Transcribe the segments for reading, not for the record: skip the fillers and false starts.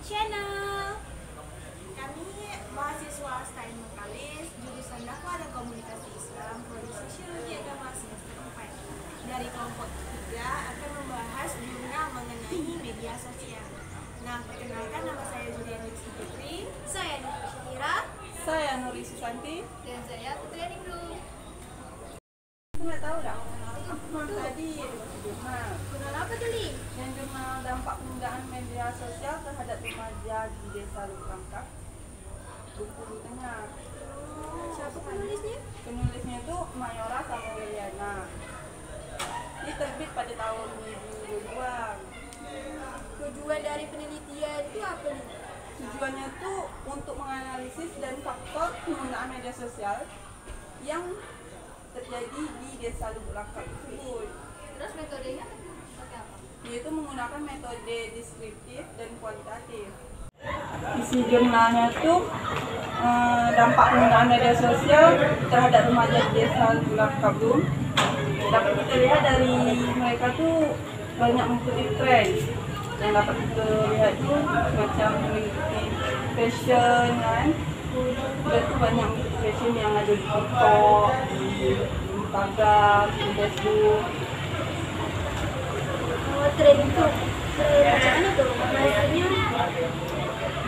channel. Kami mahasiswa STM Mekalis, jurusan Dakwah dan Komunikasi Islam, Prodi Sosiologi Agama semester 4. Dari kelompok 3 akan membahas jurnal mengenai media sosial. Nah, perkenalkan, nama saya Julian Rizky Putri. Saya Nuri Syahira. Saya Nuri Susanti. Dan saya Putri Aningrum. Nggak tahu dah. Tadi jurnal. Jurnal apa tadi? Yang jurnal dampak penggunaan media sosial terhadap remaja di Desa Lubangkap, Bengkulu Tengah. Siapa penulisnya? Penulisnya itu Mayora sama Wiliana. Ini terbit pada tahun 2022. Tujuan dari penelitian itu apa nih? Tujuannya itu untuk menganalisis dan faktor penggunaan media sosial yang terjadi di Desa Lubangkap tersebut. Terus metodenya pakai apa? Yaitu menggunakan metode deskriptif dan kualitatif. Isi jurnalnya itu dampak penggunaan media sosial terhadap remaja di Desa Lubangkap. Dapat kita lihat dari mereka tuh banyak mengikuti tren. Yang dapat kita lihat tuh macam mengikuti fashion kan. Dia tuh banyak mengikuti fashion yang ada di TikTok, di Instagram, di Facebook. Tren itu bacaan itu maksudnya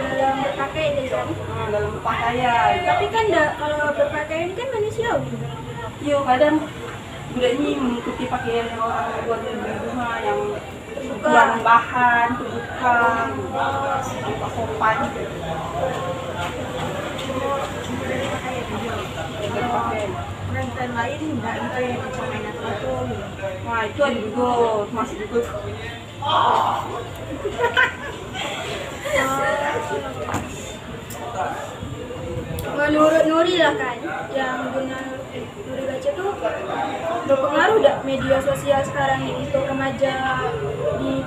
dalam berpakaian kan? Dalam pakaian. Tapi kan kalau berpakaian kan manusiawi. Yo kadang budak ini mengikuti pakaian yang orang buat di rumah yang bahan terbuka, tanpa sopan. Berpakaian. Tren lain enggak itu yang dicapai itu. Nah itu ada juga masih juga. Menurut Nuri lah kan, yang jurnal Nuri baca tuh berpengaruh gak media sosial sekarang ini untuk remaja di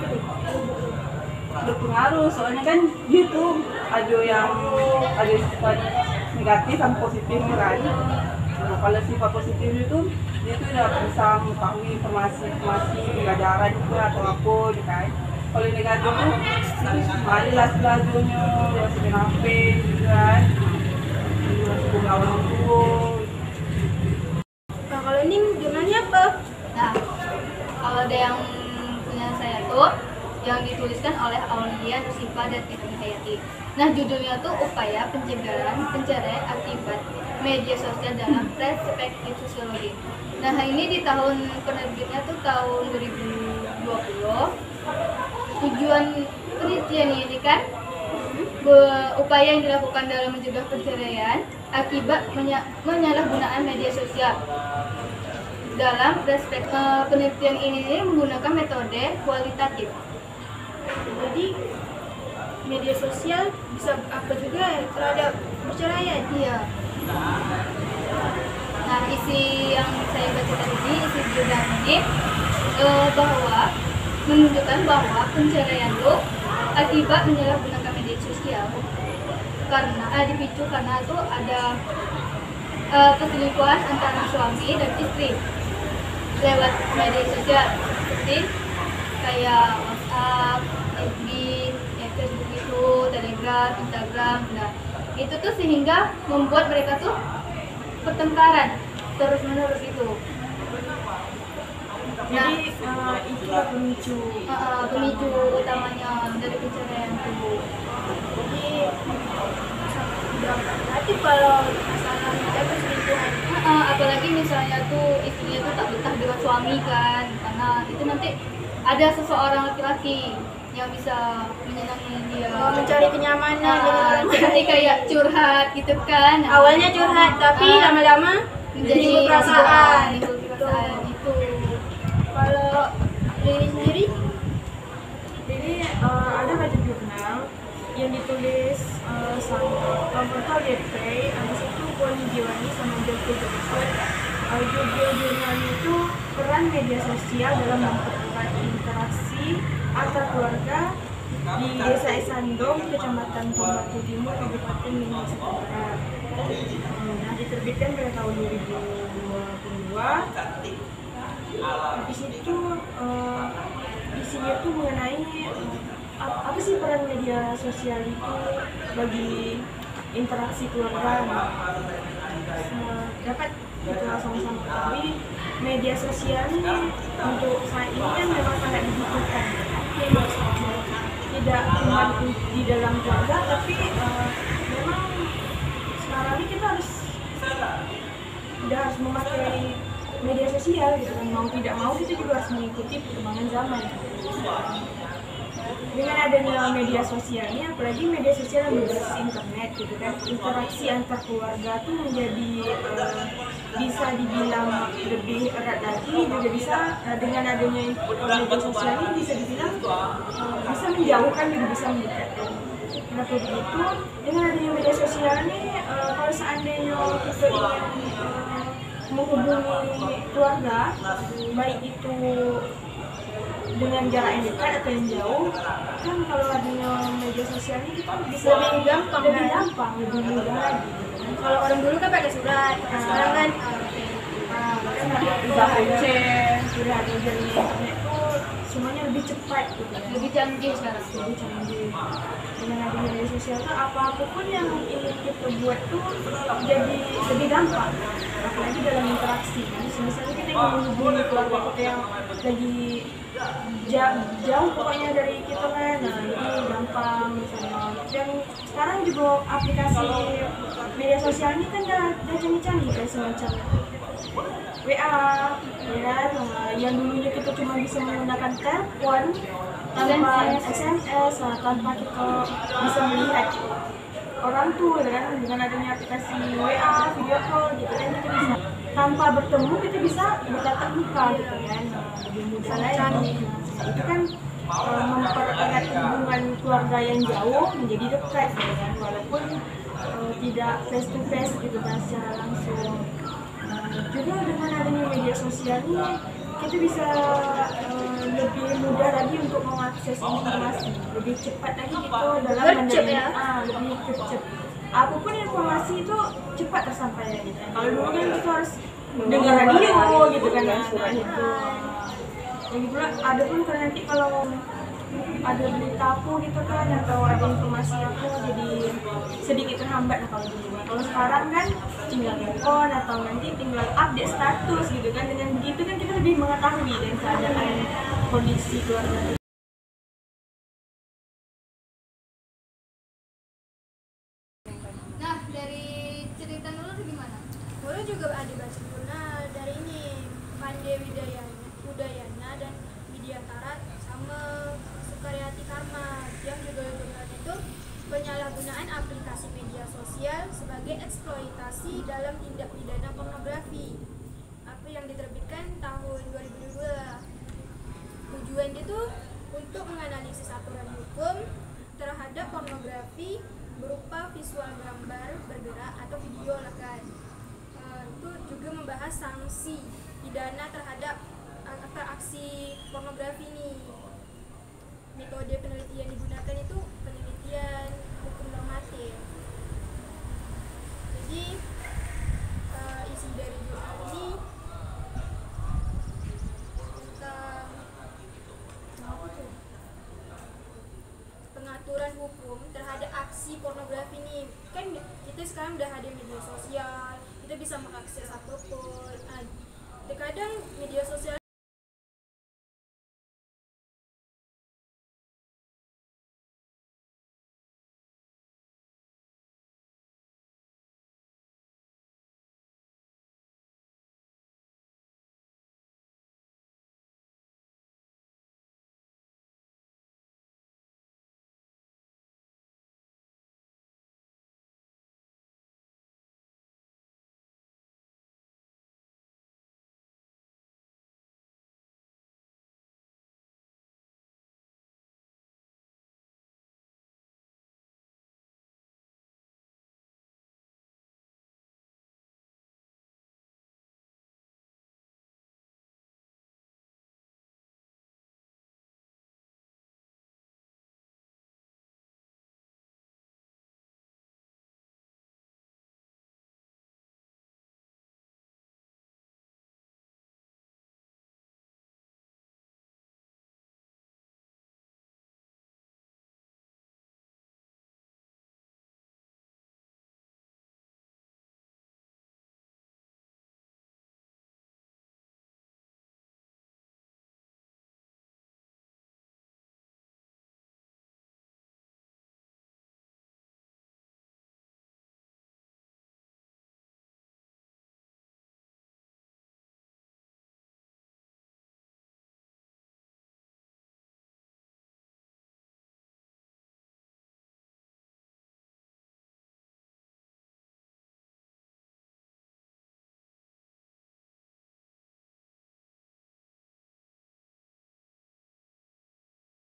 Berpengaruh soalnya kan dia tuh ada sifat negatif dan positif kan. Nah, kalau sifat positif itu dia tuh udah bisa mengetahui informasi pelajaran juga atau apa gitu kan. Kalau negatif tuh itu malas belajarnya, dia masih HP gitu kan. Dia masih bergaul dulu. Nah kalau ini jurnalnya apa? Nah, kalau ada yang punya saya tuh yang dituliskan oleh Aulia Nusifa dan Ibnu Hayati. Nah, judulnya tuh upaya pencegahan penceraian akibat media sosial dalam perspektif sosiologi. Nah, ini di tahun penerbitnya tuh tahun 2020. Tujuan penelitian ini kan upaya yang dilakukan dalam mencegah perceraian akibat penyalahgunaan media sosial. Dalam penelitian ini menggunakan metode kualitatif. Jadi media sosial bisa apa juga terhadap perceraian? Iya. Nah, isi yang saya baca tadi ini, isi jurnal ini bahwa menunjukkan bahwa perceraian itu akibat menyalahgunakan media sosial karena dipicu karena itu ada perselingkuhan antara suami dan istri lewat media sosial seperti kayak WhatsApp, FB, ya Facebook itu, Telegram, Instagram. Nah, itu tuh sehingga membuat mereka tuh pertengkaran terus menerus itu. Jadi itulah pemicu. Pemicu utamanya dari perceraian itu. Jadi Udah berarti kalau masalah media perselingkuhan Apalagi misalnya tuh istrinya tuh tak betah dengan suami kan, karena itu nanti ada seseorang laki-laki yang bisa menyenangi dia, mencari kenyamanan dari orang seperti lain. kayak curhat gitu kan. Awalnya curhat tapi lama-lama menjadi perasaan. timbul perasaan itu. Kalau diri sendiri Jadi ada baca jurnal yang ditulis sama Roberto Lepre, habis itu Poli Giovanni sama Joko Johnson. Judul jurnalnya itu peran media sosial dalam memperkuat interaksi antar keluarga di Desa Isandong, Kecamatan Tombatu Timur, Kabupaten Minahasa Tenggara. Nah, diterbitkan pada tahun 2022. Habis itu isinya tuh mengenai apa sih peran media sosial itu bagi interaksi keluarga? Dapat kita sama-sama ketahui media sosial ini untuk saat ini kan memang sangat dibutuhkan, tidak cuma di dalam keluarga, tapi memang sekarang ini kita udah harus memakai media sosial gitu kan, mau tidak mau kita juga harus mengikuti perkembangan zaman. Dengan adanya media sosial ini, apalagi media sosial yang berbasis internet gitu kan, interaksi antar keluarga tuh menjadi bisa dibilang lebih erat lagi, juga bisa dengan adanya media sosial ini bisa dibilang bisa menjauhkan juga bisa mendekatkan. Kenapa begitu? Dengan adanya media sosial ini, kalau seandainya kita ingin menghubungi keluarga, baik itu dengan jarak yang dekat atau yang jauh, kan kalau adanya media sosial ini kita bisa Lebih gampang, lebih mudah lagi. Kalau orang dulu kan pakai surat, sekarang kan sudah ada jaringan internet tuh semuanya lebih cepat gitu ya. Lebih canggih sekarang. Lebih canggih. Dengan adanya media sosial tuh apa-apapun yang ingin kita buat tuh jadi lebih gampang, apalagi dalam interaksi. Misalnya kita ingin menghubungi keluarga kita yang lagi jauh pokoknya dari kita kan, nah ini gampang misalnya. Dan sekarang juga aplikasi media sosial ini kan udah canggih-canggih kayak semacam WA, ya kan? Yang dulunya kita cuma bisa menggunakan telepon tanpa SMS, tanpa kita bisa melihat orang tuh, ya kan? Dengan adanya aplikasi WA, video call gitu kan, kita bisa tanpa bertemu kita bisa bertatap muka gitu kan, lebih mudah lagi. Itu kan mempererat hubungan keluarga yang jauh menjadi dekat gitu kan, walaupun tidak face to face gitu kan secara langsung. Juga dengan adanya media sosial ini kita bisa lebih mudah lagi untuk mengakses informasi, lebih cepat lagi kita dalam lebih gercep. Apapun informasi itu cepat tersampaikan gitu. Kalau dulu kan kita harus dengar radio gitu kan, itu. Lagi pula ada pun nanti kalau ada berita apa gitu kan, atau ada informasi apa jadi sedikit terhambat kalau dulu. Kalau sekarang kan tinggal telepon atau nanti tinggal update status gitu kan, dengan begitu kan kita lebih mengetahui dan keadaan kondisi keluarga. Nah, dari cerita Nurul gimana? Nurul juga ada baca jurnal dari ini Pande Udayana dan Widyantara sama Sukaryati Karma, yang juga jurnal itu penyalahgunaan aplikasi media sosial sebagai eksploitasi dalam tindak pidana pornografi, apa yang diterbitkan tahun 2002. Tujuan itu untuk menganalisis aturan hukum terhadap pornografi berupa visual gambar bergerak atau video lah kan. Itu juga membahas sanksi pidana terhadap aksi pornografi ini. Metode penelitian digunakan itu penelitian hukum normatif. Jadi isi dari jurnal ini tentang pengaturan hukum terhadap aksi pornografi ini. Kan kita sekarang udah ada media sosial, kita bisa mengakses apapun. Terkadang media sosial